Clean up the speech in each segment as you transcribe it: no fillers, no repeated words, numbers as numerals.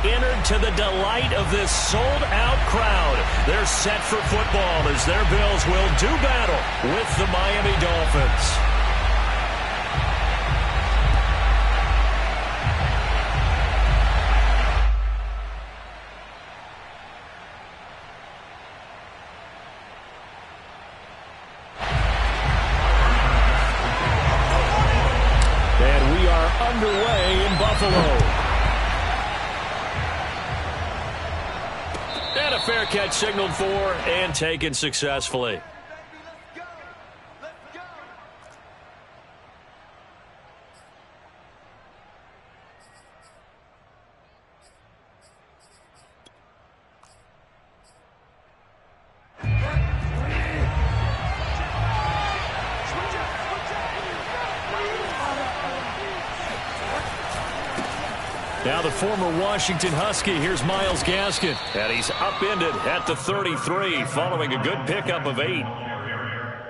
entered to the delight of this sold-out crowd. They're set for football as their Bills will do battle with the Miami Dolphins. Underway in Buffalo. And a fair catch signaled for and taken successfully. Now the former Washington Husky, here's Myles Gaskin. And he's upended at the 33 following a good pickup of 8.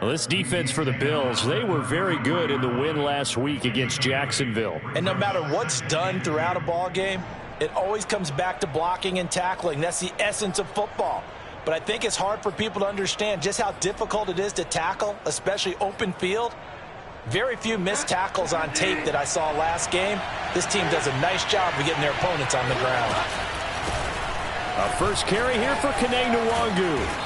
Well, this defense for the Bills, they were very good in the win last week against Jacksonville. And no matter what's done throughout a ball game, it always comes back to blocking and tackling. That's the essence of football. But I think it's hard for people to understand just how difficult it is to tackle, especially open field. Very few missed tackles on tape that I saw last game. This team does a nice job of getting their opponents on the ground. A first carry here for Kene Nwangu.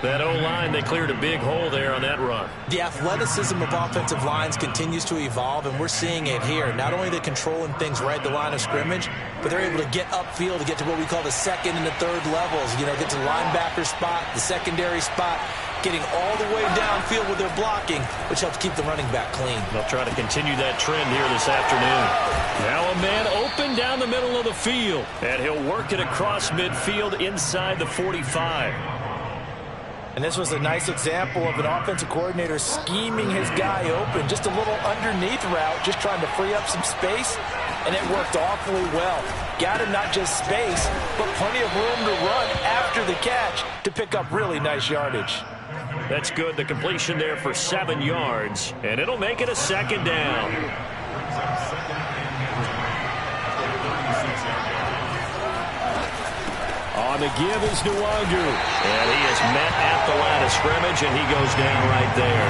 That O-line, they cleared a big hole there on that run. The athleticism of offensive lines continues to evolve, and we're seeing it here. Not only are they controlling things right at the line of scrimmage, but they're able to get upfield to get to what we call the second and the third levels. You know, get to the linebacker spot, the secondary spot, getting all the way downfield with their blocking, which helps keep the running back clean. They'll try to continue that trend here this afternoon. Now a man open down the middle of the field, and he'll work it across midfield inside the 45. And this was a nice example of an offensive coordinator scheming his guy open. Just a little underneath route, just trying to free up some space, and it worked awfully well. Got him not just space, but plenty of room to run after the catch to pick up really nice yardage. That's good. The completion there for 7 yards, and it'll make it a second down. On the give is Nwangu. And he is met at the line of scrimmage, and he goes down right there.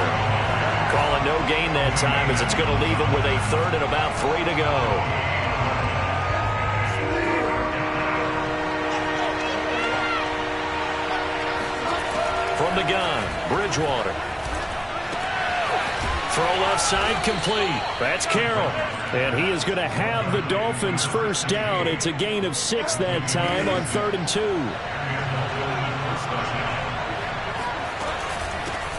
Calling no gain that time as it's going to leave him with a third and about 3 to go. From the gun, Bridgewater. Throw left side complete. That's Carroll. And he is going to have the Dolphins first down. It's a gain of 6 that time on 3rd and 2.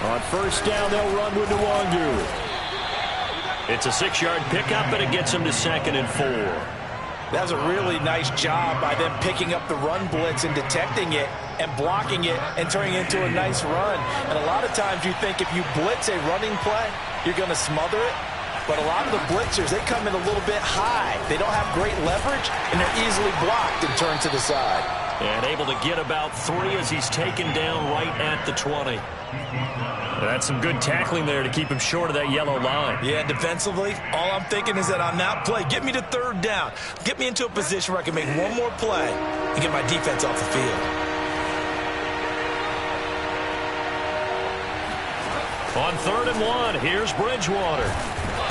On first down, they'll run with Nwangu. It's a 6-yard pickup, and it gets him to 2nd and 4. That was a really nice job by them picking up the run blitz and detecting it and blocking it and turning it into a nice run. And a lot of times you think if you blitz a running play, you're going to smother it. But a lot of the blitzers, they come in a little bit high. They don't have great leverage, and they're easily blocked and turned to the side. And able to get about 3 as he's taken down right at the 20. That's some good tackling there to keep him short of that yellow line. Yeah, defensively, all I'm thinking is that on that play, get me to 3rd down. Get me into a position where I can make one more play and get my defense off the field. On 3rd and 1, here's Bridgewater.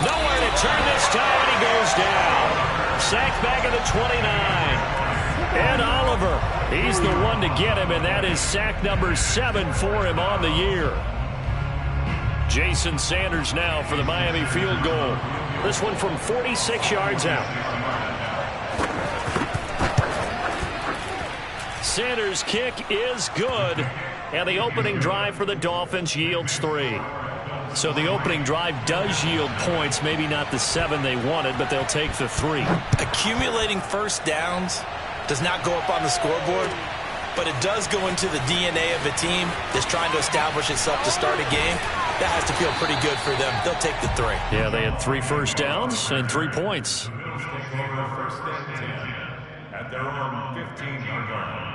Nowhere to turn this time, and he goes down. Sacked back at the 29. And Oliver, he's the one to get him, and that is sack number 7 for him on the year. Jason Sanders now for the Miami field goal. This one from 46 yards out. Sanders' kick is good, and the opening drive for the Dolphins yields 3. So the opening drive does yield points, maybe not the 7 they wanted, but they'll take the 3. Accumulating first downs does not go up on the scoreboard, but it does go into the DNA of a team that's trying to establish itself to start a game. That has to feel pretty good for them. They'll take the 3. Yeah, they had 3 first downs and 3 points. At their own 15-yard line.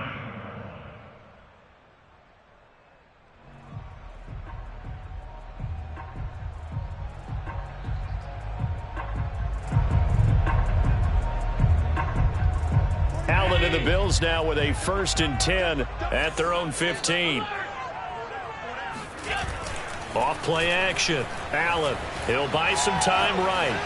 Allen and the Bills now with a 1st and 10 at their own 15. Off play action. Allen. He'll buy some time right.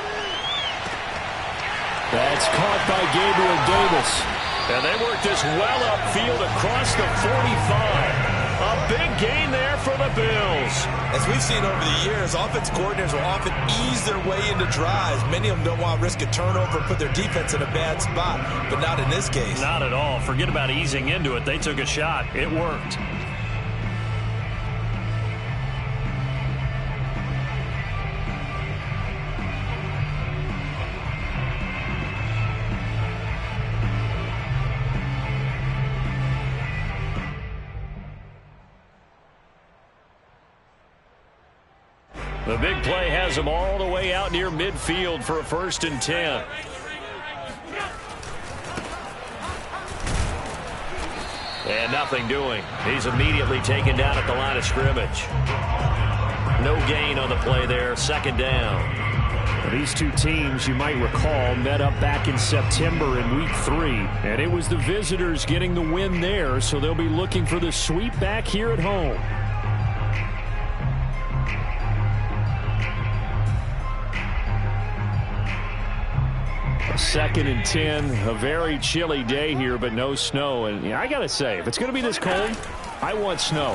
That's caught by Gabriel Davis. And they work this well upfield across the 45. A big gain there for the Bills. As we've seen over the years, offense coordinators will often ease their way into drives. Many of them don't want to risk a turnover and put their defense in a bad spot, but not in this case. Not at all. Forget about easing into it. They took a shot. It worked. The big play has him all the way out near midfield for a 1st and 10. And nothing doing. He's immediately taken down at the line of scrimmage. No gain on the play there. 2nd down. These two teams, you might recall, met up back in September in Week 3. And it was the visitors getting the win there, so they'll be looking for the sweep back here at home. A 2nd and 10, a very chilly day here, but no snow. And I got to say, if it's going to be this cold, I want snow.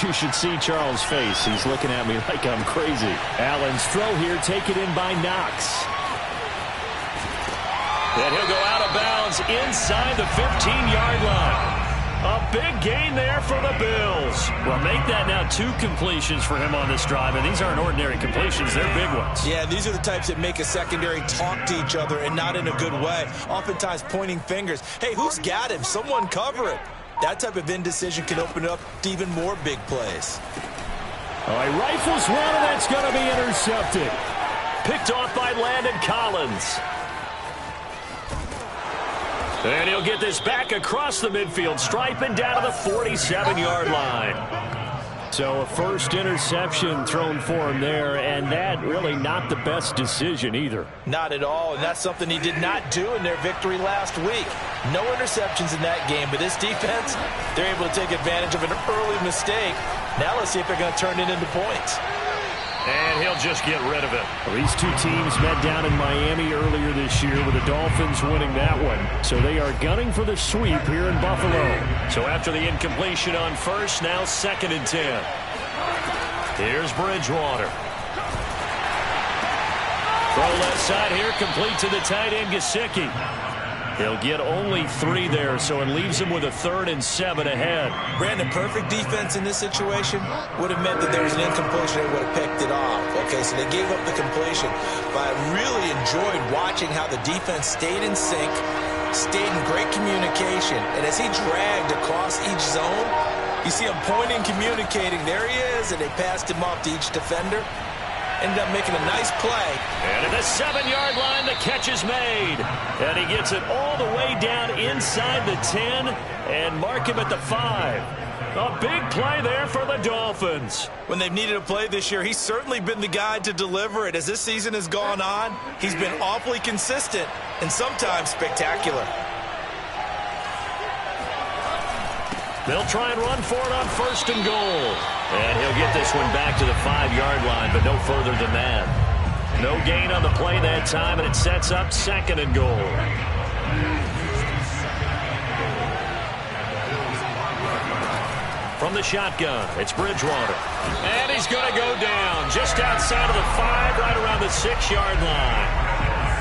You should see Charles' face. He's looking at me like I'm crazy. Allen's throw here, taken in by Knox. And he'll go out of bounds inside the 15-yard line. A big gain there for the Bills. Well, make that now 2 completions for him on this drive, and these aren't ordinary completions. They're big ones. Yeah, these are the types that make a secondary talk to each other and not in a good way. Oftentimes pointing fingers. Hey, who's got him? Someone cover it. That type of indecision can open up to even more big plays. All right, rifles one, and that's going to be intercepted. Picked off by Landon Collins. And he'll get this back across the midfield stripe and down to the 47-yard line. So a first interception thrown for him there, and that really not the best decision either. Not at all, and that's something he did not do in their victory last week. No interceptions in that game, but this defense, they're able to take advantage of an early mistake. Now let's see if they're going to turn it into points. And he'll just get rid of it. Well, these two teams met down in Miami earlier this year with the Dolphins winning that one. So they are gunning for the sweep here in Buffalo. So after the incompletion on first, now 2nd and 10. Here's Bridgewater. Throw left side here, complete to the tight end, Gesicki. He'll get only 3 there, so it leaves him with a 3rd and 7 ahead. Brandon, perfect defense in this situation would have meant that there was an incompletion. They would have picked it off. Okay, so they gave up the completion. But I really enjoyed watching how the defense stayed in sync, stayed in great communication. And as he dragged across each zone, you see him pointing, communicating. There he is, and they passed him off to each defender. Ended up making a nice play. And at the 7-yard line, the catch is made. And he gets it all the way down inside the 10 and mark him at the 5. A big play there for the Dolphins. When they've needed a play this year, he's certainly been the guy to deliver it. As this season has gone on, he's been awfully consistent and sometimes spectacular. They'll try and run for it on 1st and goal. And he'll get this one back to the 5-yard line, but no further than that. No gain on the play that time, and it sets up 2nd and goal. From the shotgun, it's Bridgewater. And he's going to go down just outside of the 5, right around the 6-yard line.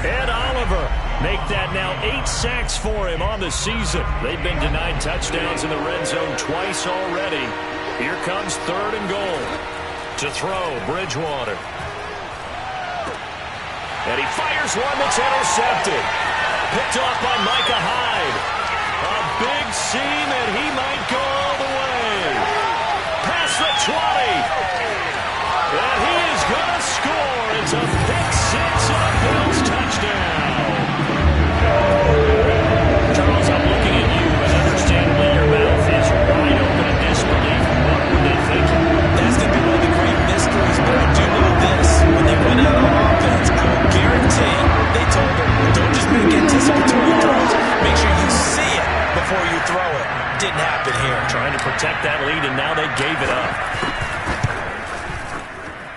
And Oliver make that now 8 sacks for him on the season. They've been denied touchdowns in the red zone twice already. Here comes 3rd and goal. To throw, Bridgewater. And he fires one that's intercepted. Picked off by Micah Hyde. A big seam, and he might go all the way. Past the 20. And he is going to score. It's a pick 6 and a Bills touchdown. Charles, I'm looking at you, and understandably your mouth is wide open in disbelief. What were they thinking? That's going to be one of the great mysteries, but I do know this. When they went out on offense, I will guarantee they told them, don't just make anticipatory throws. kept that lead, and now they gave it up.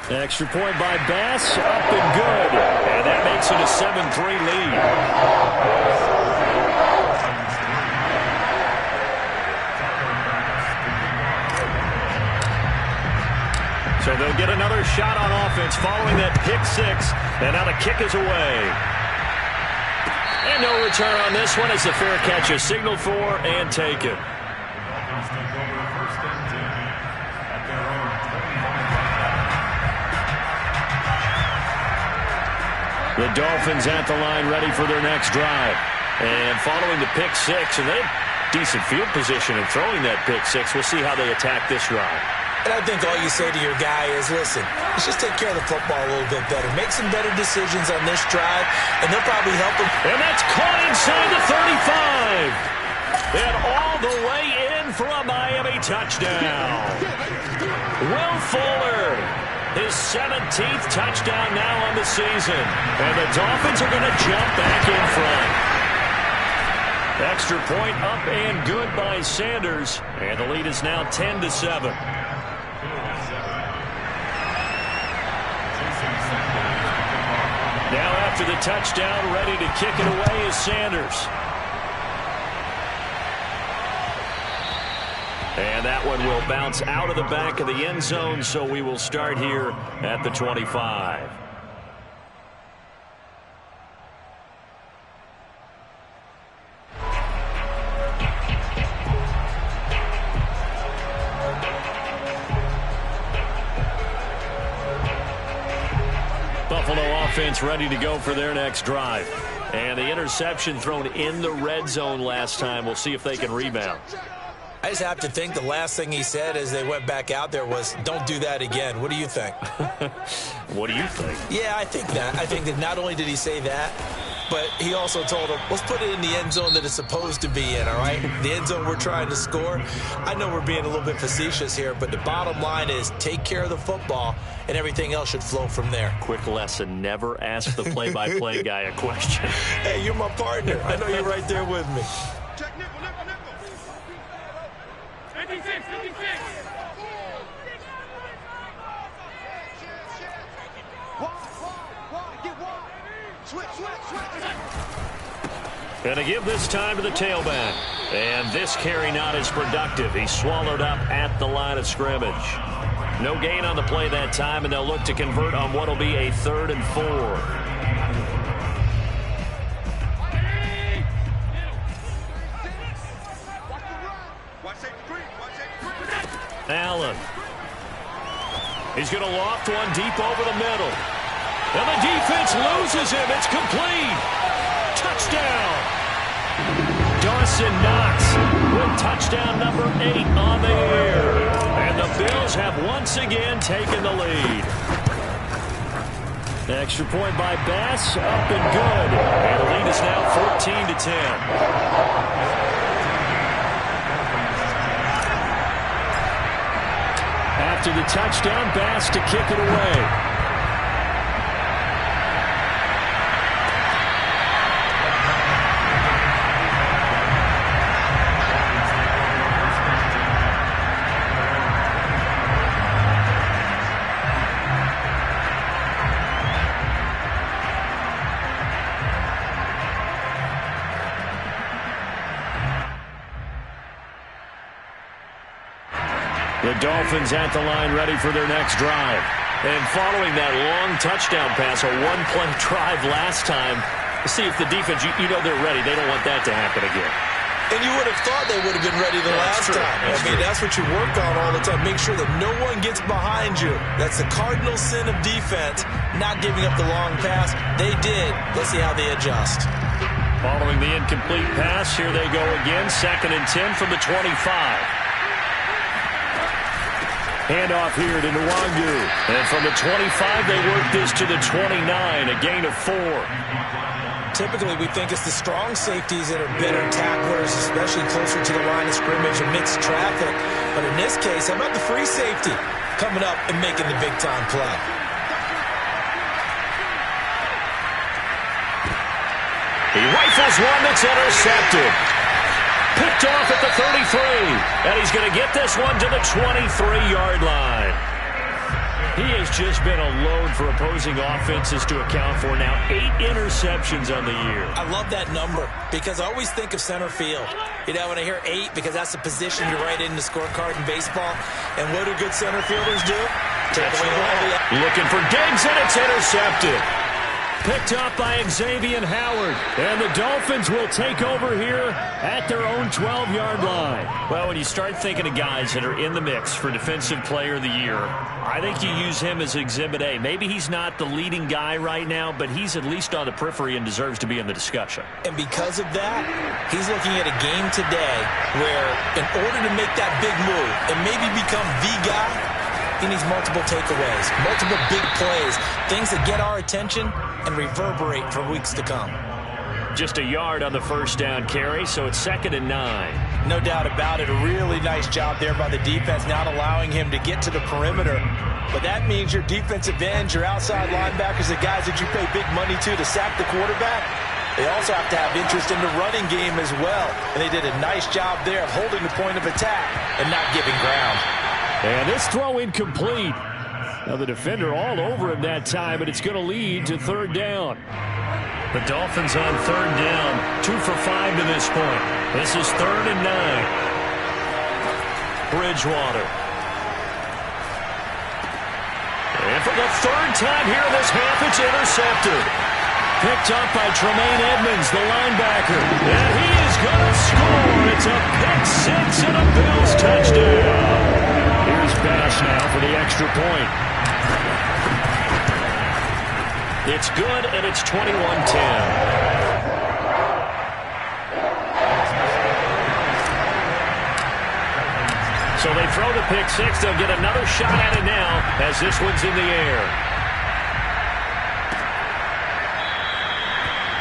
Extra point by Bass, up and good. And that makes it a 7-3 lead. So they'll get another shot on offense following that pick six. And now the kick is away. And no return on this one as the fair catch is signaled for and taken. The Dolphins at the line ready for their next drive. And following the pick six, and they have decent field position in throwing that pick six. We'll see how they attack this drive. And I think all you say to your guy is, listen, let's just take care of the football a little bit better. Make some better decisions on this drive, and they'll probably help him. And that's caught inside the 35. And all the way in for a Miami touchdown. Will Fuller, his 17th touchdown now on the season. And the Dolphins are going to jump back in front. Extra point up and good by Sanders. And the lead is now 10-7. Now after the touchdown, ready to kick it away is Sanders. And that one will bounce out of the back of the end zone, so we will start here at the 25. Buffalo offense ready to go for their next drive. And the interception thrown in the red zone last time. We'll see if they can rebound. I just have to think the last thing he said as they went back out there was, don't do that again. What do you think? What do you think? Yeah, I think that. I think that not only did he say that, but he also told him, let's put it in the end zone that it's supposed to be in, all right? The end zone we're trying to score. I know we're being a little bit facetious here, but the bottom line is take care of the football, and everything else should flow from there. Quick lesson, never ask the play-by-play guy a question. Hey, you're my partner. I know you're right there with me. Check nickel. 56. Going to give this time to the tailback. And this carry not as productive. He's swallowed up at the line of scrimmage. No gain on the play that time, and they'll look to convert on what will be a 3rd and 4. Allen. He's going to loft one deep over the middle. And the defense loses him. It's complete. Touchdown. Dawson Knox with touchdown number 8 on the year. And the Bills have once again taken the lead. Extra point by Bass, up and good. And the lead is now 14-10. After the touchdown, Bass to kick it away. The Dolphins at the line ready for their next drive. And following that long touchdown pass, a one-play drive last time, see if the defense, you know they're ready. They don't want that to happen again. And you would have thought they would have been ready the last time. That's what you work on all the time. Make sure that no one gets behind you. That's the cardinal sin of defense, not giving up the long pass. They did. Let's see how they adjust. Following the incomplete pass, here they go again. 2nd and 10 from the 25. Handoff here to Nwangu. And from the 25, they work this to the 29, a gain of 4. Typically, we think it's the strong safeties that are better tacklers, especially closer to the line of scrimmage amidst traffic. But in this case, how about the free safety coming up and making the big-time play? He rifles one that's intercepted. Picked off at the 33. And he's going to get this one to the 23-yard line. He has just been a load for opposing offenses to account for now. 8 interceptions on the year. I love that number because I always think of center field. You know, when I hear 8, because that's the position you write in the scorecard in baseball. And what do good center fielders do? Take away the ball. Looking for Diggs, and it's intercepted. Picked up by Xavier Howard. And the Dolphins will take over here at their own 12-yard line. Well, when you start thinking of guys that are in the mix for Defensive Player of the Year, I think you use him as Exhibit A. Maybe he's not the leading guy right now, but he's at least on the periphery and deserves to be in the discussion. And because of that, he's looking at a game today where in order to make that big move and maybe become the guy, he needs multiple takeaways, multiple big plays, things that get our attention and reverberate for weeks to come. Just a yard on the first down carry, so it's 2nd and 9. No doubt about it. A really nice job there by the defense, not allowing him to get to the perimeter. But that means your defensive ends, your outside linebackers, the guys that you pay big money to sack the quarterback, they also have to have interest in the running game as well. And they did a nice job there of holding the point of attack and not giving ground. And this throw incomplete. Now the defender all over him that time, but it's going to lead to 3rd down. The Dolphins on 3rd down, 2 for 5 to this point. This is 3rd and 9. Bridgewater. And for the 3rd time here in this half, it's intercepted. Picked up by Tremaine Edmonds, the linebacker. And he is going to score. It's a pick 6 and a Bills touchdown. Here's Bass now for the extra point. It's good, and it's 21-10. So they throw the pick 6. They'll get another shot at it now as this one's in the air.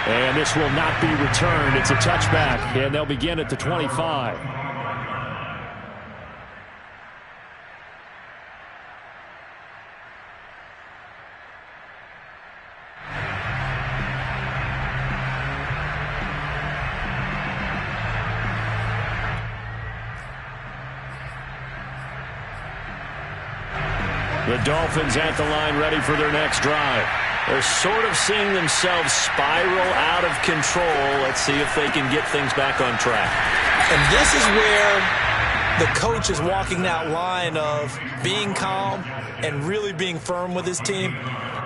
And this will not be returned. It's a touchback, and they'll begin at the 25. The Dolphins at the line ready for their next drive. They're sort of seeing themselves spiral out of control. Let's see if they can get things back on track. And this is where the coach is walking that line of being calm and really being firm with his team.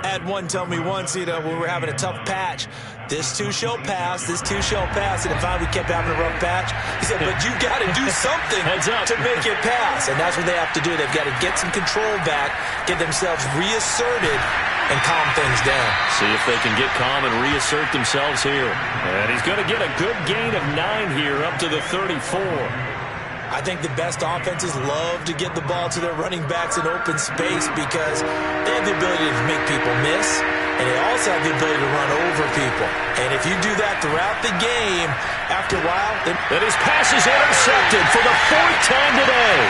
I had one tell me once, when we were having a tough patch, this too shall pass, this too shall pass. And if we kept having a rough patch, he said, but you got to do something to make it pass. And that's what they have to do. They've got to get some control back, get themselves reasserted, and calm things down. See if they can get calm and reassert themselves here. And he's going to get a good gain of 9 here up to the 34. I think the best offenses love to get the ball to their running backs in open space because they have the ability to make people miss, and they also have the ability to run over people. And if you do that throughout the game, after a while... And his pass is intercepted for the 4th time today.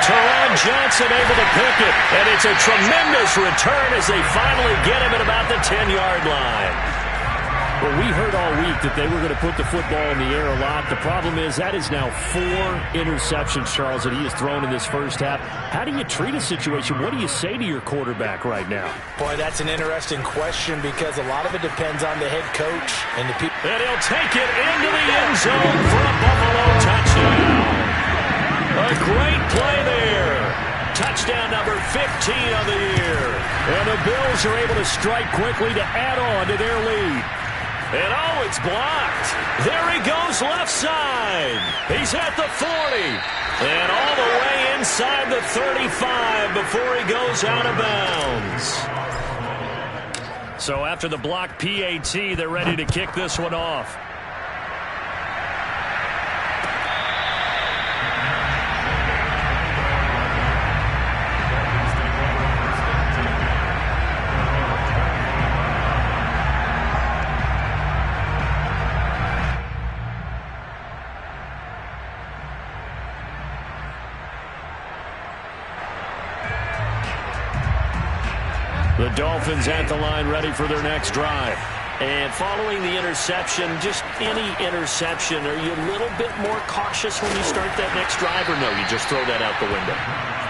Teron Johnson able to pick it, and it's a tremendous return as they finally get him at about the 10-yard line. Well, we heard all week that they were going to put the football in the air a lot. The problem is that is now 4 interceptions, Charles, that he has thrown in this first half. How do you treat a situation? What do you say to your quarterback right now? Boy, that's an interesting question because a lot of it depends on the head coach and the people. And he'll take it into the end zone for a Buffalo touchdown. A great play there. Touchdown number 15 of the year. And the Bills are able to strike quickly to add on to their lead. And oh, it's blocked. There he goes left side. He's at the 40. And all the way inside the 35 before he goes out of bounds. So after the block PAT, they're ready to kick this one off. The Dolphins at the line ready for their next drive. And following the interception, just any interception, are you a little bit more cautious when you start that next drive, or no, you just throw that out the window?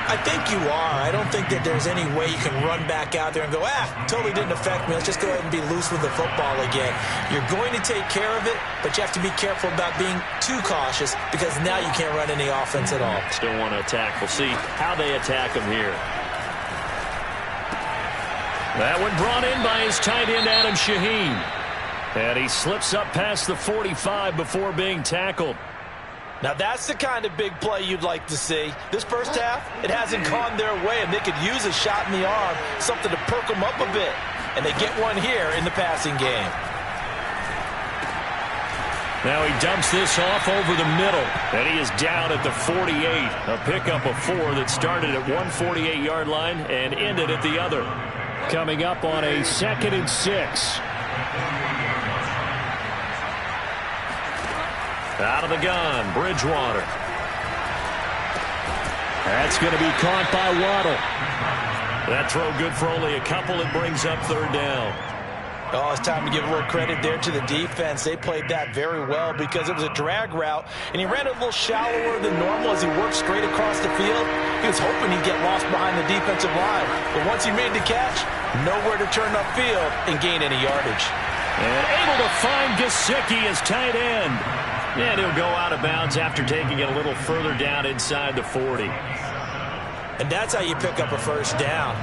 I think you are. I don't think that there's any way you can run back out there and go, totally didn't affect me. Let's just go ahead and be loose with the football again. You're going to take care of it, but you have to be careful about being too cautious because now you can't run any offense at all. Still want to attack. We'll see how they attack him here. That one brought in by his tight end, Adam Shaheen. And he slips up past the 45 before being tackled. Now that's the kind of big play you'd like to see. This first half, it hasn't gone their way, and they could use a shot in the arm, something to perk them up a bit. And they get one here in the passing game. Now he dumps this off over the middle, and he is down at the 48. A pickup of 4 that started at one 48-yard line and ended at the other. Coming up on a 2nd and 6. Out of the gun, Bridgewater. That's going to be caught by Waddle. That throw good for only a couple. It brings up 3rd down. Oh, it's time to give a little credit there to the defense. They played that very well because it was a drag route, and he ran it a little shallower than normal as he worked straight across the field. He was hoping he'd get lost behind the defensive line, but once he made the catch, nowhere to turn upfield and gain any yardage. And able to find Gesicki as tight end. And he'll go out of bounds after taking it a little further down inside the 40. And that's how you pick up a first down.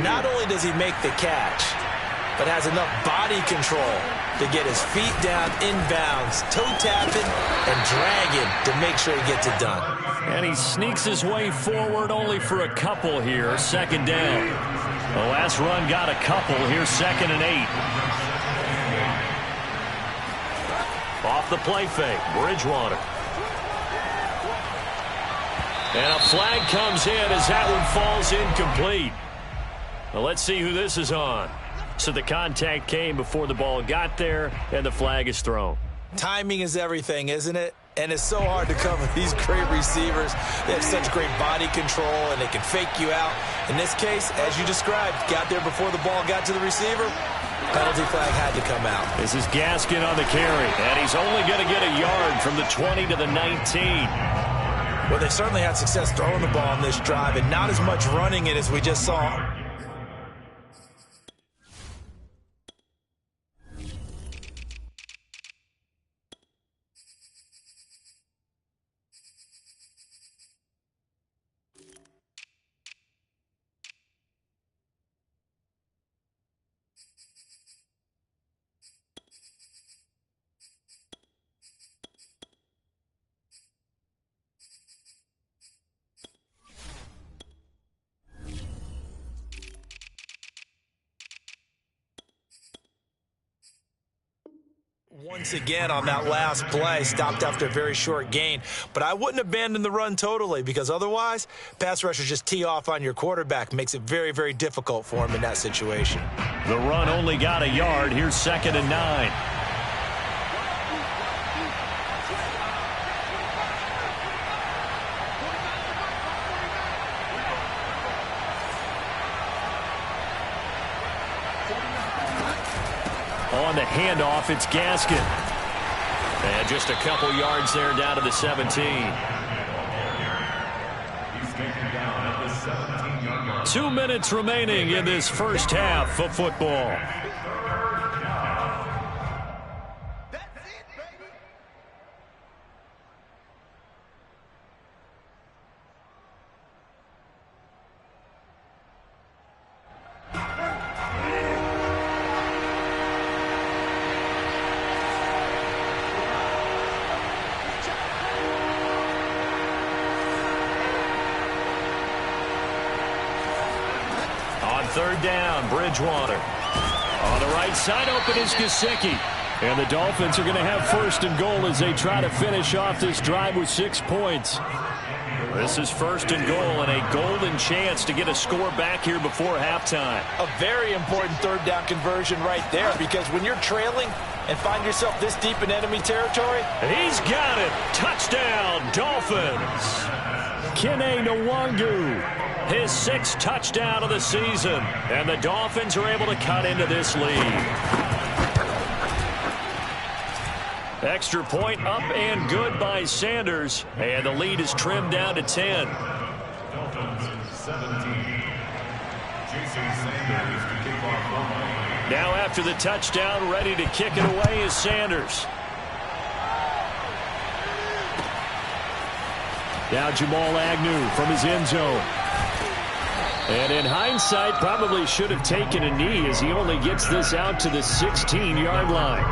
Not only does he make the catch, but has enough body control to get his feet down inbounds, toe tapping and dragging to make sure he gets it done. And he sneaks his way forward only for a couple here. 2nd down. The last run got a couple. Here's 2nd and 8. Off the play fake, Bridgewater. And a flag comes in as that one falls incomplete. Well, let's see who this is on. So the contact came before the ball got there, and the flag is thrown. Timing is everything, isn't it? And it's so hard to cover these great receivers. They have such great body control, and they can fake you out. In this case, as you described, got there before the ball got to the receiver. Penalty flag had to come out. This is Gaskin on the carry, and he's only going to get a yard from the 20 to the 19. Well, they certainly had success throwing the ball on this drive, and not as much running it as we just saw. Once again on that last play, stopped after a very short gain. But I wouldn't abandon the run totally because otherwise, pass rushers just tee off on your quarterback. Makes it very, very difficult for him in that situation. The run only got a yard. Here's 2nd and 9. On the handoff, it's Gaskin. And just a couple yards there down to the 17. He's taken down at the 17-yard line. 2 minutes remaining in this first half of football. On 3rd down, Bridgewater. On the right side, open is Gesicki. And the Dolphins are going to have 1st and goal as they try to finish off this drive with 6 points. This is 1st and goal and a golden chance to get a score back here before halftime. A very important 3rd down conversion right there because when you're trailing and find yourself this deep in enemy territory. He's got it. Touchdown, Dolphins. Kene Nwangu. His 6th touchdown of the season. And the Dolphins are able to cut into this lead. Extra point up and good by Sanders. And the lead is trimmed down to 10. Dolphins 17. Jason Sanders to kick off AwlMight. Now after the touchdown, ready to kick it away is Sanders. Now Jamal Agnew from his end zone. And in hindsight, probably should have taken a knee as he only gets this out to the 16-yard line.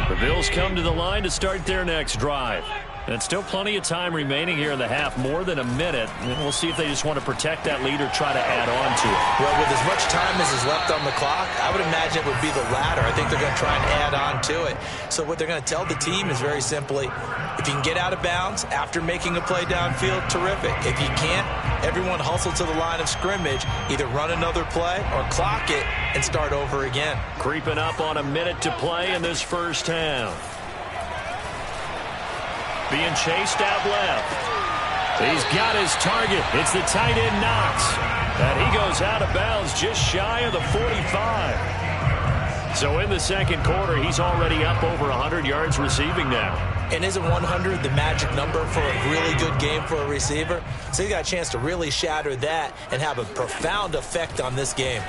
The Bills come to the line to start their next drive. And still plenty of time remaining here in the half, more than a minute. And we'll see if they just want to protect that lead or try to add on to it. Well, with as much time as is left on the clock, I would imagine it would be the latter. I think they're going to try and add on to it. So what they're going to tell the team is very simply, if you can get out of bounds after making a play downfield, terrific. If you can't, everyone hustle to the line of scrimmage, either run another play or clock it and start over again. Creeping up on a minute to play in this first half. Being chased out left. He's got his target. It's the tight end Knox. And he goes out of bounds just shy of the 45. So in the second quarter, he's already up over 100 yards receiving now. And isn't 100 the magic number for a really good game for a receiver? So he got a chance to really shatter that and have a profound effect on this game.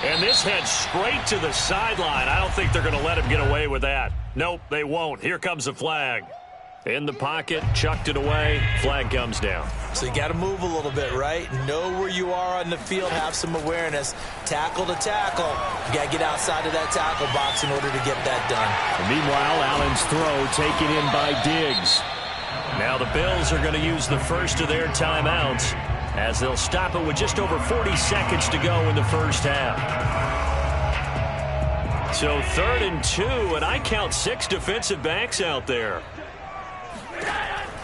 And this heads straight to the sideline. I don't think they're going to let him get away with that. Nope, they won't. Here comes the flag. In the pocket, chucked it away. Flag comes down. So you got to move a little bit, right? Know where you are on the field, have some awareness. Tackle to tackle. You got to get outside of that tackle box in order to get that done. And meanwhile, Allen's throw taken in by Diggs. Now the Bills are going to use the first of their timeouts, as they'll stop it with just over 40 seconds to go in the first half. So 3rd and 2, and I count 6 defensive backs out there.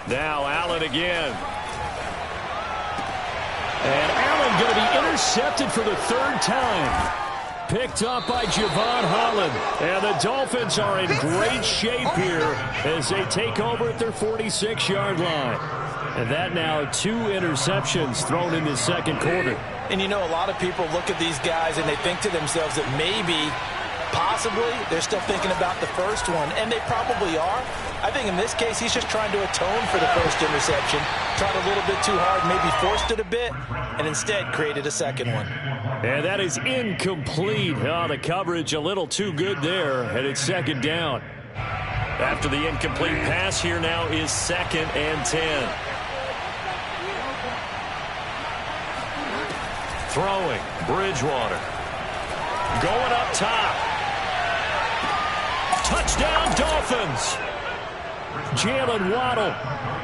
Now Allen again. And Allen going to be intercepted for the 3rd time. Picked up by Javon Holland. And the Dolphins are in great shape here as they take over at their 46-yard line. And that now 2 interceptions thrown in this second quarter. And you know, a lot of people look at these guys and they think to themselves that maybe, possibly, they're still thinking about the first one. And they probably are. I think in this case, he's just trying to atone for the first interception. Tried a little bit too hard, maybe forced it a bit, and instead created a second one. And that is incomplete. Oh, the coverage a little too good there, and it's second down. After the incomplete pass, here now is 2nd and 10. Throwing, Bridgewater. Going up top. Touchdown, Dolphins. Jalen Waddle,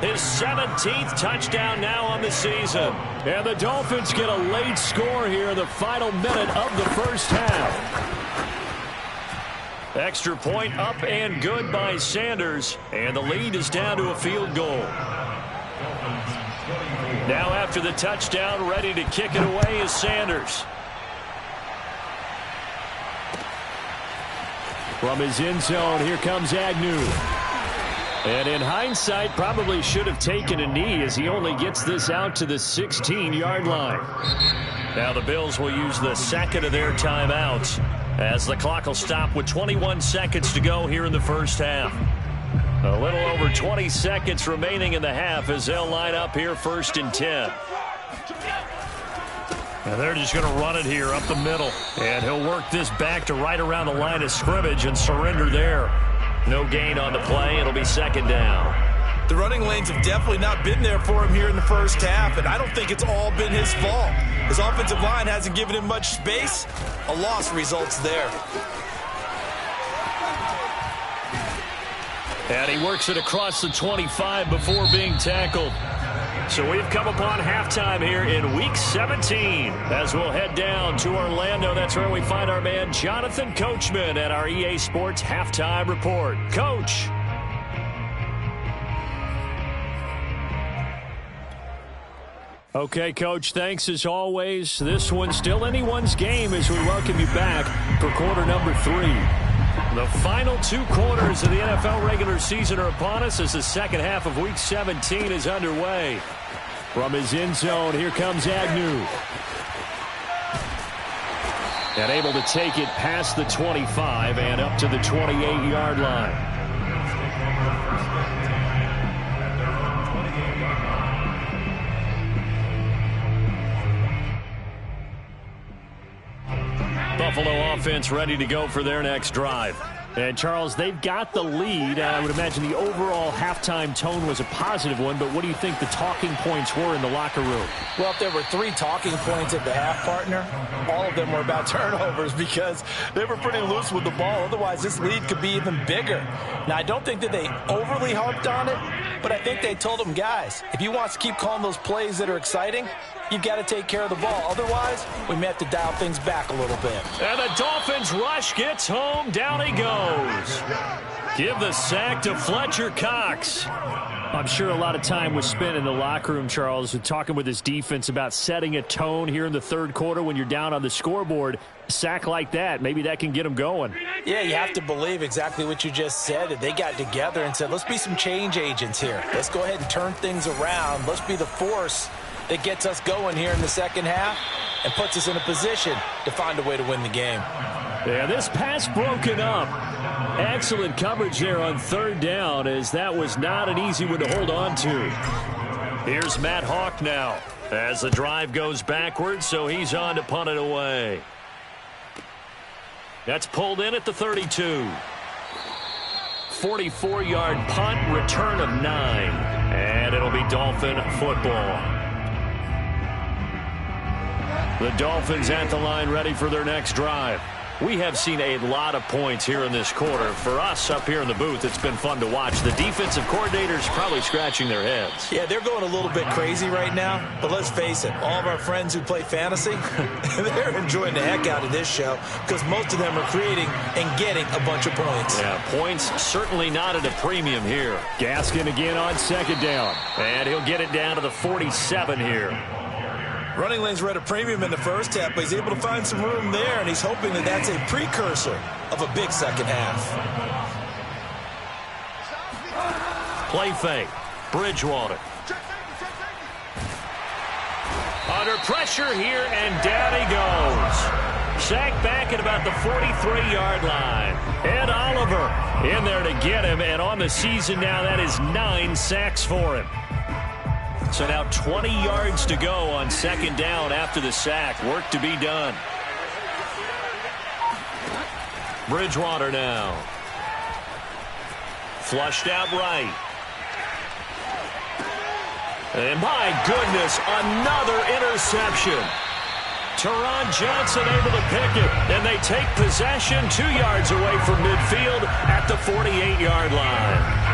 his 17th touchdown now on the season. And the Dolphins get a late score here in the final minute of the first half. Extra point up and good by Sanders. And the lead is down to a field goal. Now after the touchdown, ready to kick it away is Sanders. From his end zone, here comes Agnew. And in hindsight, probably should have taken a knee as he only gets this out to the 16-yard line. Now the Bills will use the second of their timeouts as the clock will stop with 21 seconds to go here in the first half. A little over 20 seconds remaining in the half as they'll line up here 1st and 10. And they're just going to run it here up the middle. And he'll work this back to right around the line of scrimmage and surrender there. No gain on the play. It'll be 2nd down. The running lanes have definitely not been there for him here in the first half, and I don't think it's all been his fault. His offensive line hasn't given him much space. A loss results there. And he works it across the 25 before being tackled. So we've come upon halftime here in Week 17 as we'll head down to Orlando. That's where we find our man Jonathan Coachman at our EA Sports Halftime Report. Coach. Okay, Coach, thanks as always. This one's still anyone's game as we welcome you back for quarter number 3. The final 2 quarters of the NFL regular season are upon us as the second half of Week 17 is underway. From his end zone, here comes Agnew. And able to take it past the 25 and up to the 28-yard line. Buffalo offense ready to go for their next drive. And, Charles, they've got the lead. I would imagine the overall halftime tone was a positive one, but what do you think the talking points were in the locker room? Well, if there were 3 talking points at the half, partner, all of them were about turnovers because they were pretty loose with the ball. Otherwise, this lead could be even bigger. Now, I don't think that they overly harped on it, but I think they told them, guys, if you want to keep calling those plays that are exciting, you've got to take care of the ball. Otherwise, we may have to dial things back a little bit. And the Dolphins rush gets home. Down he goes. Give the sack to Fletcher Cox. I'm sure a lot of time was spent in the locker room, Charles, talking with his defense about setting a tone here in the third quarter when you're down on the scoreboard. A sack like that, maybe that can get them going. Yeah, you have to believe exactly what you just said, that they got together and said, let's be some change agents here. Let's go ahead and turn things around. Let's be the force that gets us going here in the second half and puts us in a position to find a way to win the game. Yeah, this pass broken up. Excellent coverage there on third down, as that was not an easy one to hold on to. Here's Matt Hawk now as the drive goes backwards, so he's on to punt it away. That's pulled in at the 32. 44-yard punt, return of 9. And it'll be Dolphin football. The Dolphins at the line ready for their next drive. We have seen a lot of points here in this quarter. For us up here in the booth, it's been fun to watch. The defensive coordinators probably scratching their heads. Yeah, they're going a little bit crazy right now. But let's face it, all of our friends who play fantasy, they're enjoying the heck out of this show because most of them are creating and getting a bunch of points. Yeah, points certainly not at a premium here. Gaskin again on second down. And he'll get it down to the 47 here. Running lanes were at a premium in the first half, but he's able to find some room there, and he's hoping that that's a precursor of a big second half. Play fake. Bridgewater. Under pressure here, and down he goes. Sacked back at about the 43-yard line. And Oliver in there to get him, and on the season now, that is 9 sacks for him. So now 20 yards to go on second down after the sack. Work to be done. Bridgewater now. Flushed out right. And my goodness, another interception. Teron Johnson able to pick it. And they take possession 2 yards away from midfield at the 48-yard line.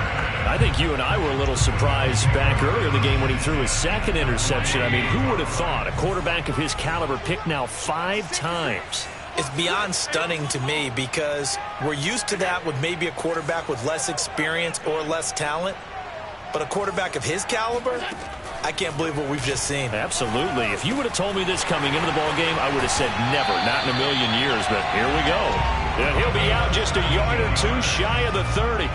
I think you and I were a little surprised back earlier in the game when he threw his second interception. I mean, who would have thought a quarterback of his caliber picked now 5 times? It's beyond stunning to me because we're used to that with maybe a quarterback with less experience or less talent. But a quarterback of his caliber, I can't believe what we've just seen. Absolutely. If you would have told me this coming into the ballgame, I would have said never, not in a million years. But here we go. And he'll be out just a yard or 2 shy of the 30.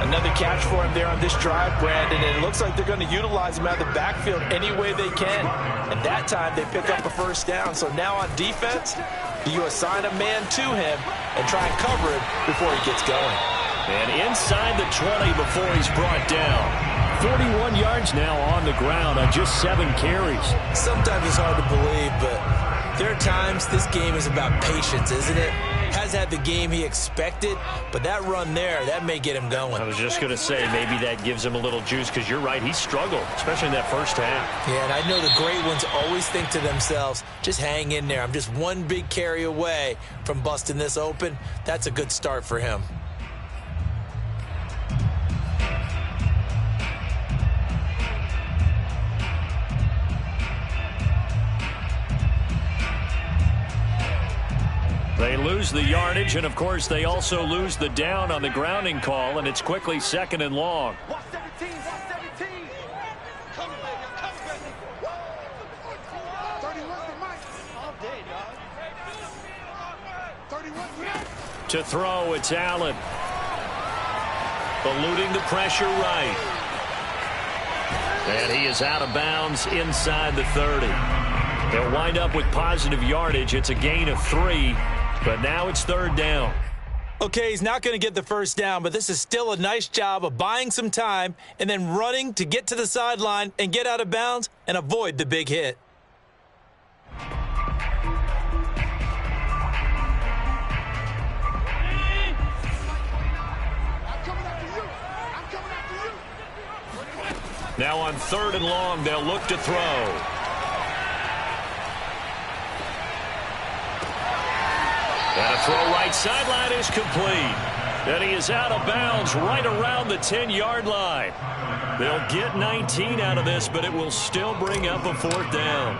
Another catch for him there on this drive, Brandon, and it looks like they're going to utilize him out of the backfield any way they can. And that time, they pick up a first down. So now on defense, do you assign a man to him and try and cover him before he gets going? And inside the 20 before he's brought down. 41 yards now on the ground on just 7 carries. Sometimes it's hard to believe, but there are times this game is about patience, isn't it? Has had the game he expected, but that run there, that may get him going. I was just going to say, maybe that gives him a little juice because you're right, he struggled, especially in that first half. Yeah, and I know the great ones always think to themselves, just hang in there. I'm just one big carry away from busting this open. That's a good start for him. They lose the yardage, and of course they also lose the down on the grounding call, and it's quickly 2nd and long. To throw, it's Allen. Eluding the pressure right. And he is out of bounds inside the 30. They'll wind up with positive yardage. It's a gain of 3, but now it's 3rd down. Okay, he's not going to get the first down, but this is still a nice job of buying some time and then running to get to the sideline and get out of bounds and avoid the big hit. Now on 3rd and long, they'll look to throw. And a throw right sideline is complete. And he is out of bounds right around the 10-yard line. They'll get 19 out of this, but it will still bring up a 4th down.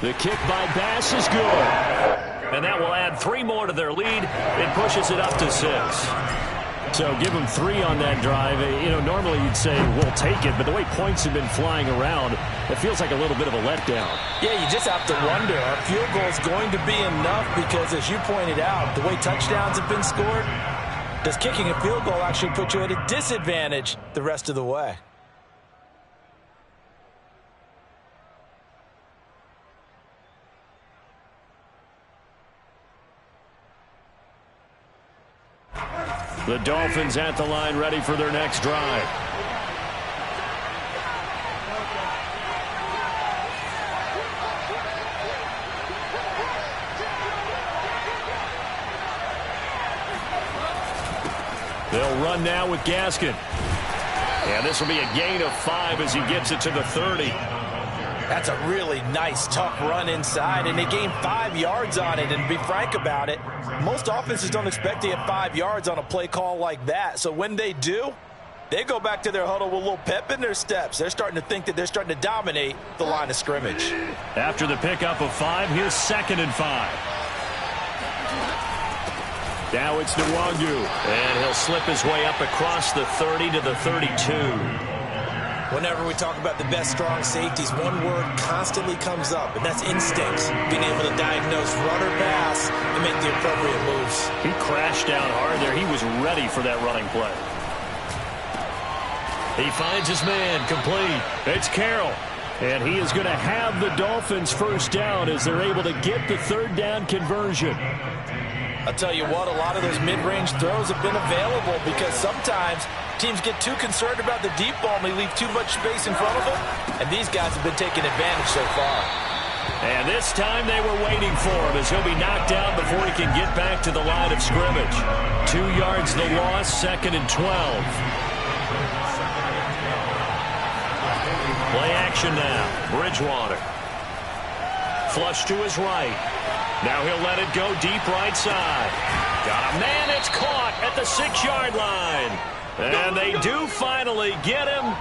The kick by Bass is good. And that will add 3 more to their lead. It pushes it up to 6. So give them 3 on that drive. You know, normally you'd say, we'll take it, but the way points have been flying around, it feels like a little bit of a letdown. Yeah, you just have to wonder, are field goals going to be enough? Because as you pointed out, the way touchdowns have been scored, does kicking a field goal actually put you at a disadvantage the rest of the way? The Dolphins at the line, ready for their next drive. They'll run now with Gaskin. And this will be a gain of 5 as he gets it to the 30. That's a really nice, tough run inside, and they gained 5 yards on it. And to be frank about it, most offenses don't expect to get 5 yards on a play call like that. So when they do, they go back to their huddle with a little pep in their steps. They're starting to think that they're starting to dominate the line of scrimmage. After the pickup of 5, here's 2nd and 5. Now it's Nwangu. And he'll slip his way up across the 30 to the 32. Whenever we talk about the best strong safeties, one word constantly comes up, and that's instincts. Being able to diagnose run or pass and make the appropriate moves. He crashed down hard there. He was ready for that running play. He finds his man, complete. It's Carroll. And he is going to have the Dolphins first down as they're able to get the 3rd down conversion. I'll tell you what, a lot of those mid-range throws have been available because sometimes teams get too concerned about the deep ball and they leave too much space in front of them. And these guys have been taking advantage so far. And this time they were waiting for him as he'll be knocked down before he can get back to the line of scrimmage. 2 yards the loss, 2nd and 12. Play action now. Bridgewater. Flush to his right. Now he'll let it go deep right side. Got a man, it's caught at the 6-yard line. And they do finally get him,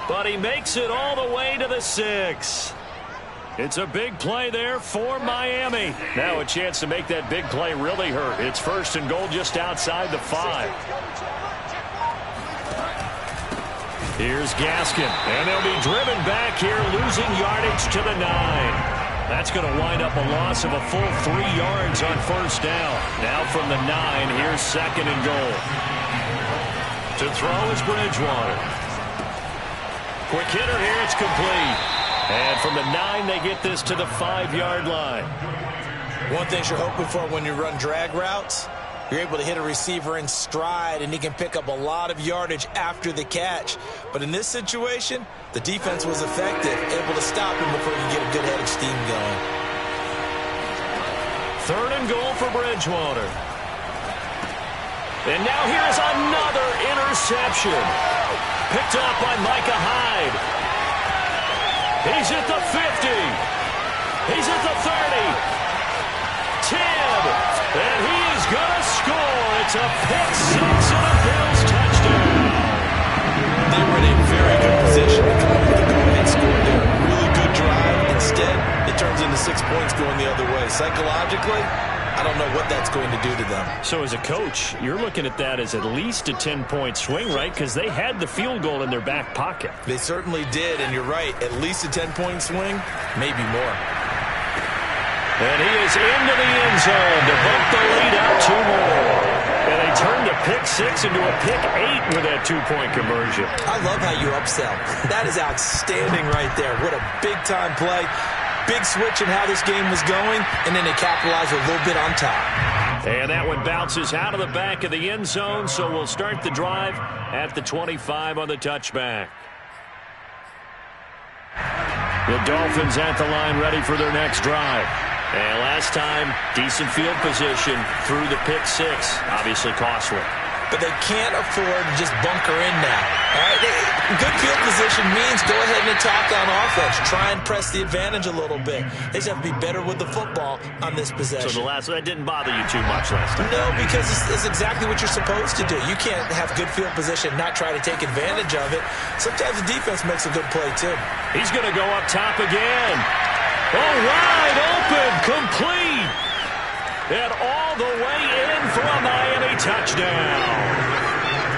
but he makes it all the way to the 6. It's a big play there for Miami. Now a chance to make that big play really hurt. It's 1st and goal just outside the 5. Here's Gaskin, and they'll be driven back here, losing yardage to the 9. That's going to wind up a loss of a full 3 yards on 1st down. Now from the 9, here's 2nd and goal. To throw is Bridgewater. Quick hitter here, it's complete. And from the 9, they get this to the 5-yard line. One thing you're hoping for when you run drag routes, you're able to hit a receiver in stride, and he can pick up a lot of yardage after the catch. But in this situation, the defense was effective, able to stop him before he could get a good head of steam going. 3rd and goal for Bridgewater. And now here's another interception. Picked up by Micah Hyde. He's at the 50. He's at the 30. 10. And he is going to score. It's a pick 6 and a Bills touchdown. They were in a very good position to come up with a go-ahead score there. Really good drive. Instead, it turns into 6 points going the other way. Psychologically, I don't know what that's going to do to them. So as a coach, you're looking at that as at least a 10-point swing, right? Because they had the field goal in their back pocket. They certainly did, and you're right. At least a 10-point swing, maybe more. And he is into the end zone to bump the lead out 2 more. And a turned the pick 6 into a pick 8 with that two-point conversion. I love how you upsell. That is outstanding right there. What a big-time play. Big switch in how this game was going, and then they capitalized a little bit on top. And that one bounces out of the back of the end zone, so we'll start the drive at the 25 on the touchback. The Dolphins at the line ready for their next drive. And last time, decent field position through the pick 6. Obviously costly. But they can't afford to just bunker in now. All right? Good field position means go ahead and attack on offense. Try and press the advantage a little bit. They just have to be better with the football on this possession. So that didn't bother you too much last time? No, because it's exactly what you're supposed to do. You can't have good field position and not try to take advantage of it. Sometimes the defense makes a good play, too. He's going to go up top again. Oh, wide open, complete. And all the way in for a Miami touchdown.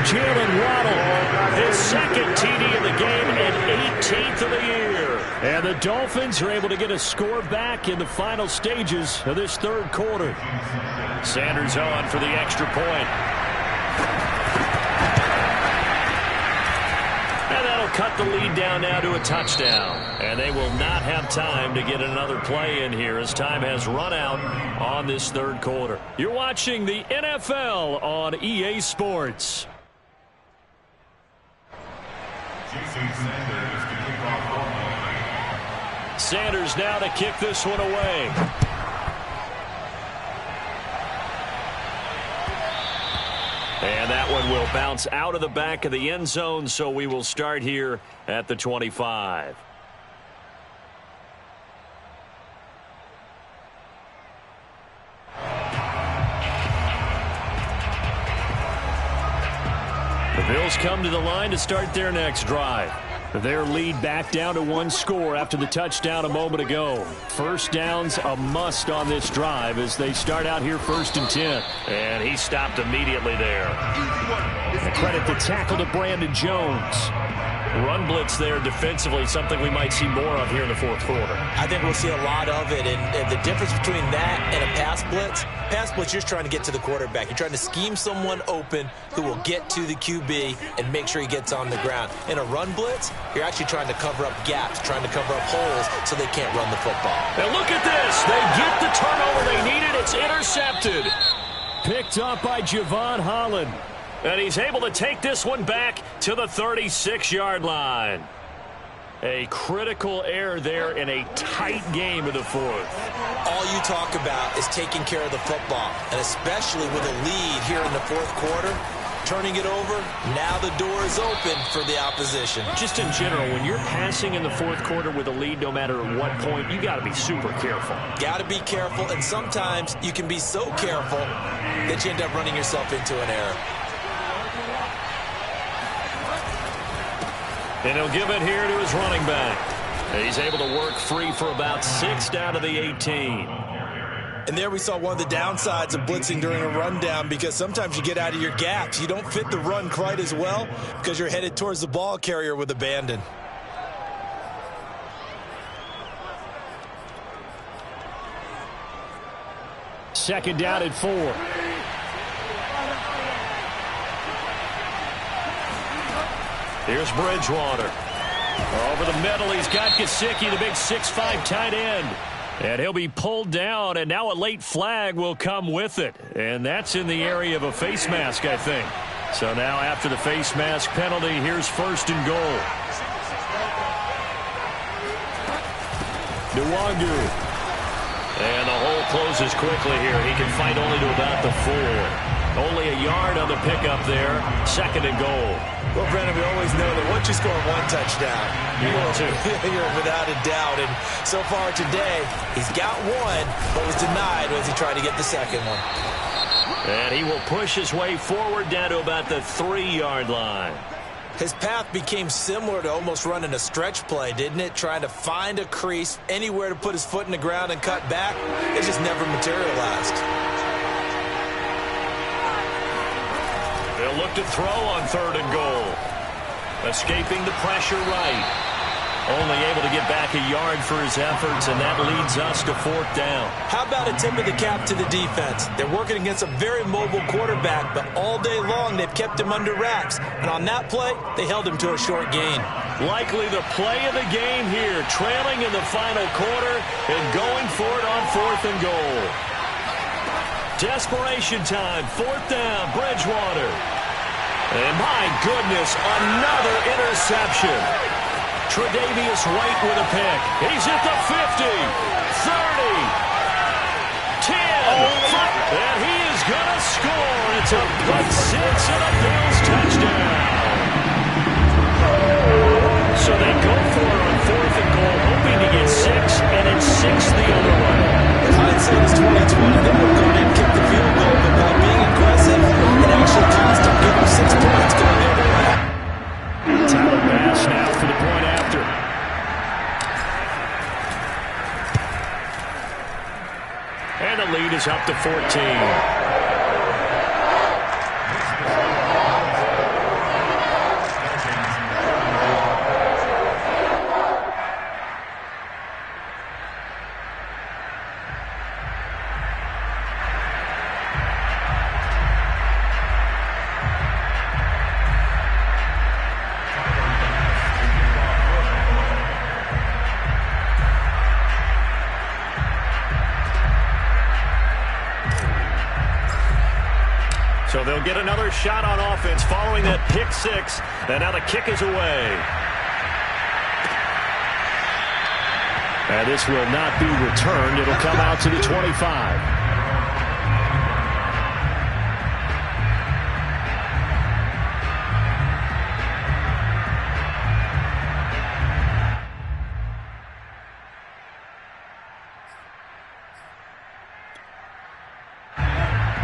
Jalen Waddle, his second TD of the game and 18th of the year. And the Dolphins are able to get a score back in the final stages of this third quarter. Sanders on for the extra point. And that'll cut the lead down now to a touchdown. And they will not have time to get another play in here as time has run out on this third quarter. You're watching the NFL on EA Sports. Sanders now to kick this one away. And that one will bounce out of the back of the end zone, so we will start here at the 25. The Bills come to the line to start their next drive. Their lead back down to one score after the touchdown a moment ago. First down's a must on this drive as they start out here 1st and 10. And he stopped immediately there. And credit the tackle to Brandon Jones. Run blitz there defensively, something we might see more of here in the fourth quarter. I think we'll see a lot of it. And the difference between that and a pass blitz, you're just trying to get to the quarterback. You're trying to scheme someone open who will get to the QB and make sure he gets on the ground. In a run blitz, you're actually trying to cover up gaps, trying to cover up holes so they can't run the football. And look at this. They get the turnover they needed. It's intercepted. Picked up by Javon Holland. And he's able to take this one back to the 36-yard line. A critical error there in a tight game of the fourth. All you talk about is taking care of the football, and especially with a lead here in the fourth quarter, turning it over, now the door is open for the opposition. Just in general, when you're passing in the fourth quarter with a lead, no matter what point, you got to be super careful. Got to be careful, and sometimes you can be so careful that you end up running yourself into an error. And he'll give it here to his running back. He's able to work free for about 6 down to the 18. And there we saw one of the downsides of blitzing during a rundown, because sometimes you get out of your gaps. You don't fit the run quite as well because you're headed towards the ball carrier with abandon. Second down at 4. Here's Bridgewater. Over the middle, he's got Gesicki, the big 6'5" tight end. And he'll be pulled down, and now a late flag will come with it. And that's in the area of a face mask, I think. So now after the face mask penalty, here's 1st and goal. Nwangu. And the hole closes quickly here. He can fight only to about the 4. Only a yard on the pickup there. 2nd and goal. Well, Brennan, we always know that once you score one touchdown, you're without a doubt. And so far today, he's got one, but was denied as he tried to get the second one. And he will push his way forward down to about the 3-yard line. His path became similar to almost running a stretch play, didn't it? Trying to find a crease, anywhere to put his foot in the ground and cut back. It just never materialized. They'll look to throw on 3rd and goal. Escaping the pressure right. Only able to get back a yard for his efforts, and that leads us to 4th down. How about a tip of the cap to the defense? They're working against a very mobile quarterback, but all day long they've kept him under wraps. And on that play, they held him to a short gain. Likely the play of the game here, trailing in the final quarter and going for it on 4th and goal. Desperation time, 4th down, Bridgewater. And my goodness, another interception. Tre'Davious White with a pick. He's at the 50, 30, 10, and he is going to score. It's a pick six and a Bills touchdown. So they go for it on 4th and goal, hoping to get 6, and it's 6 the other way. Hindsight is 20/20. They would have gone in and kicked the field goal, but by being aggressive, it actually cost them. Give them 6 points going the other way. Tyler Bass now for the point after. And the lead is up to 14. So they'll get another shot on offense following that pick six. And now the kick is away. And this will not be returned. It'll come out to the 25.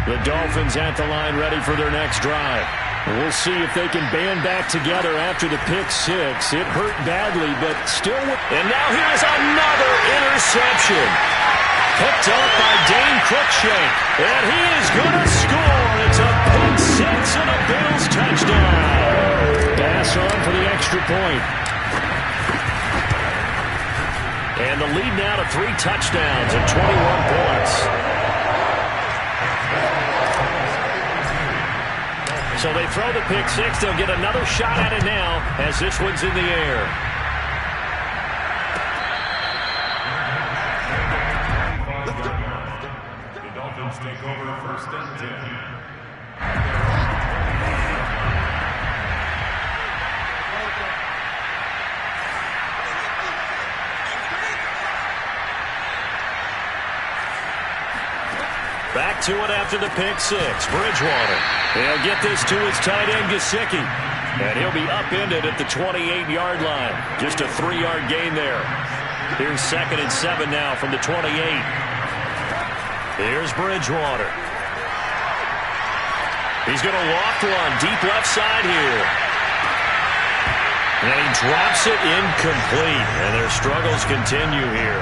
The Dolphins at the line ready for their next drive. We'll see if they can band back together after the pick six. It hurt badly, but still. And now here's another interception. Picked up by Dane Cruikshank. And he is going to score. It's a pick six and a Bills touchdown. Pass on for the extra point. And the lead now to 3 touchdowns and 21 points. So they throw the pick six. They'll get another shot at it now as this one's in the air. The Dolphins take over 1st and 10. Back to it after the pick six. Bridgewater. He'll get this to his tight end, Gesicki. And he'll be upended at the 28-yard line. Just a 3-yard gain there. Here's 2nd and 7 now from the 28. Here's Bridgewater. He's going to loft one deep left side here. And he drops it incomplete. And their struggles continue here.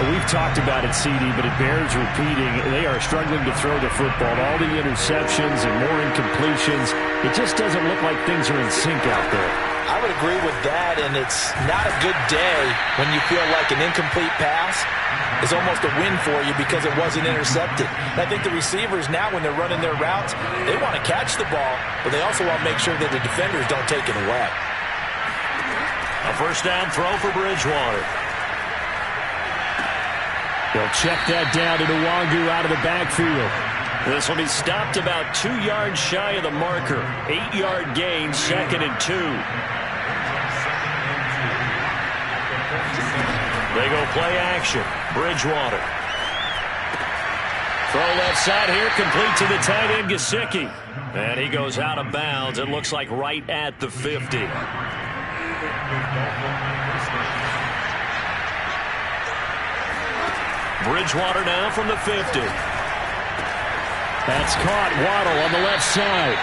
We've talked about it, CD, but it bears repeating. They are struggling to throw the football. All the interceptions and more incompletions. It just doesn't look like things are in sync out there. I would agree with that, and it's not a good day when you feel like an incomplete pass is almost a win for you because it wasn't intercepted. And I think the receivers now, when they're running their routes, they want to catch the ball, but they also want to make sure that the defenders don't take it away. A 1st down throw for Bridgewater. They'll check that down to Nwangu out of the backfield. This will be stopped about 2 yards shy of the marker. 8-yard gain, 2nd and 2. They go play action. Bridgewater. Throw left side here, complete to the tight end, Gesicki. And he goes out of bounds. It looks like right at the 50. Bridgewater now from the 50. That's caught. Waddle on the left side.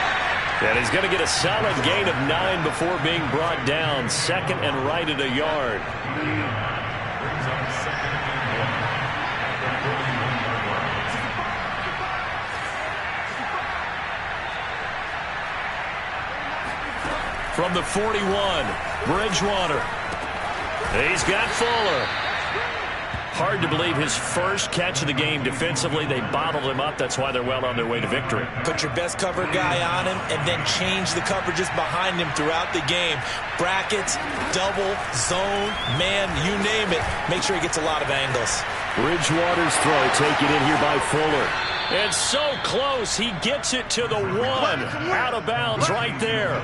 And he's going to get a solid gain of 9 before being brought down. 2nd and right at a yard. From the 41, Bridgewater. He's got Fuller. Hard to believe his first catch of the game defensively. They bottled him up. That's why they're well on their way to victory. Put your best cover guy on him and then change the coverages behind him throughout the game. Brackets, double, zone, man, you name it. Make sure he gets a lot of angles. Bridgewater's throw taken in here by Fuller. It's so close. He gets it to the one. Out of bounds right there.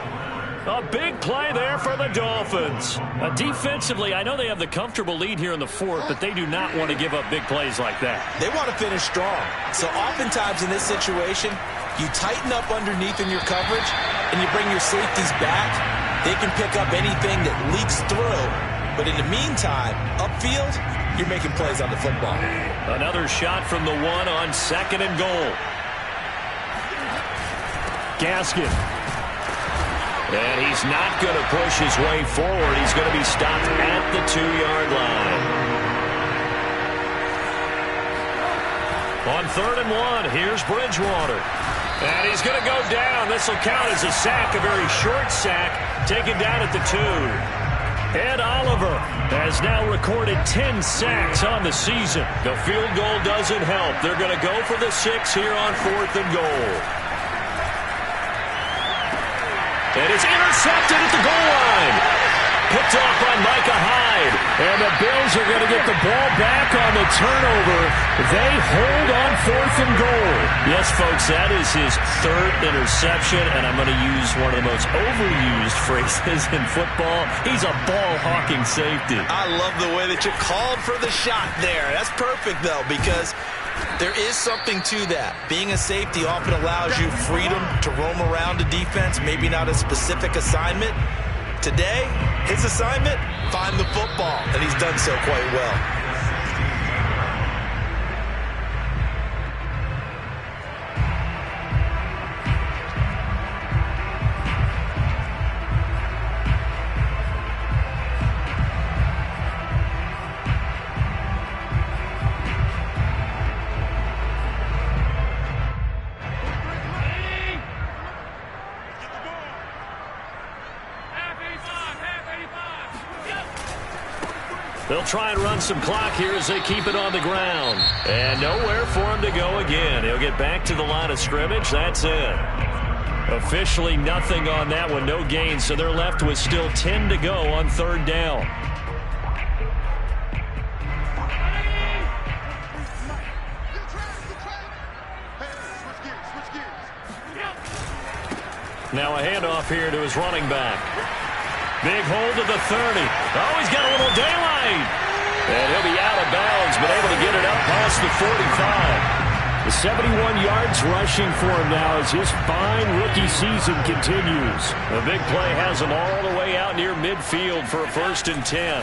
A big play there for the Dolphins. Defensively, I know they have the comfortable lead here in the fourth, but they do not want to give up big plays like that. They want to finish strong. So oftentimes in this situation, you tighten up underneath in your coverage, and you bring your safeties back. They can pick up anything that leaks through. But in the meantime, upfield, you're making plays on the football. Another shot from the one on 2nd and goal. Gaskin. And he's not going to push his way forward. He's going to be stopped at the 2-yard line. On 3rd and 1, here's Bridgewater. And he's going to go down. This will count as a sack, a very short sack, taken down at the 2. Ed Oliver has now recorded 10 sacks on the season. The field goal doesn't help. They're going to go for the 6 here on 4th and goal. And it's intercepted at the goal line. Picked off by Micah Hyde. And the Bills are going to get the ball back on the turnover. They hold on 4th and goal. Yes, folks, that is his 3rd interception, and I'm going to use one of the most overused phrases in football. He's a ball-hawking safety. I love the way that you called for the shot there. That's perfect, though, because there is something to that. Being a safety often allows you freedom to roam around a defense, maybe not a specific assignment. Today, his assignment, find the football, and he's done so quite well. They'll try and run some clock here as they keep it on the ground. And nowhere for him to go again. He'll get back to the line of scrimmage. That's it. Officially nothing on that one. No gain. So they're left with still 10 to go on 3rd down. Now a handoff here to his running back. Big hold to the 30. Oh, he's got a little daylight. And he'll be out of bounds, but able to get it up past the 45. The 71 yards rushing for him now as his fine rookie season continues. The big play has him all the way out near midfield for a 1st and 10.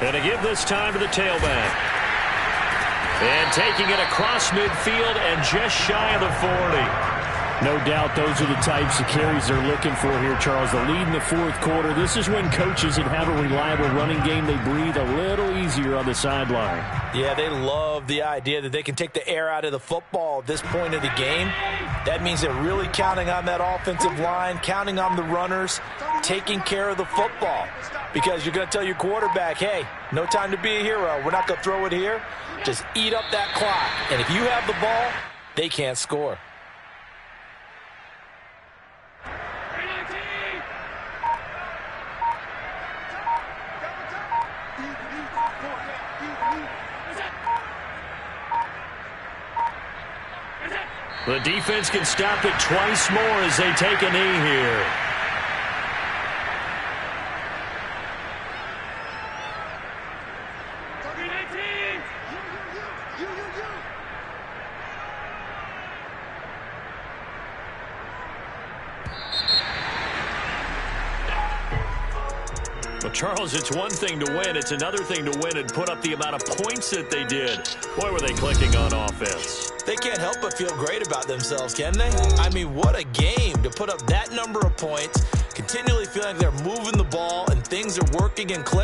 And to give this time to the tailback. And taking it across midfield and just shy of the 40. No doubt those are the types of carries they're looking for here, Charles. The lead in the 4th quarter. This is when coaches that have a reliable running game, they breathe a little easier on the sideline. Yeah, they love the idea that they can take the air out of the football at this point of the game. That means they're really counting on that offensive line, counting on the runners, taking care of the football. Because you're going to tell your quarterback, hey, no time to be a hero. We're not going to throw it here. Just eat up that clock. And if you have the ball, they can't score. The defense can stop it twice more as they take a knee here. Well, Charles, it's one thing to win. It's another thing to win and put up the amount of points that they did. Boy, were they clicking on offense. They can't help but feel great about themselves, can they? I mean, what a game to put up that number of points, continually feeling like they're moving the ball and things are working and clicking.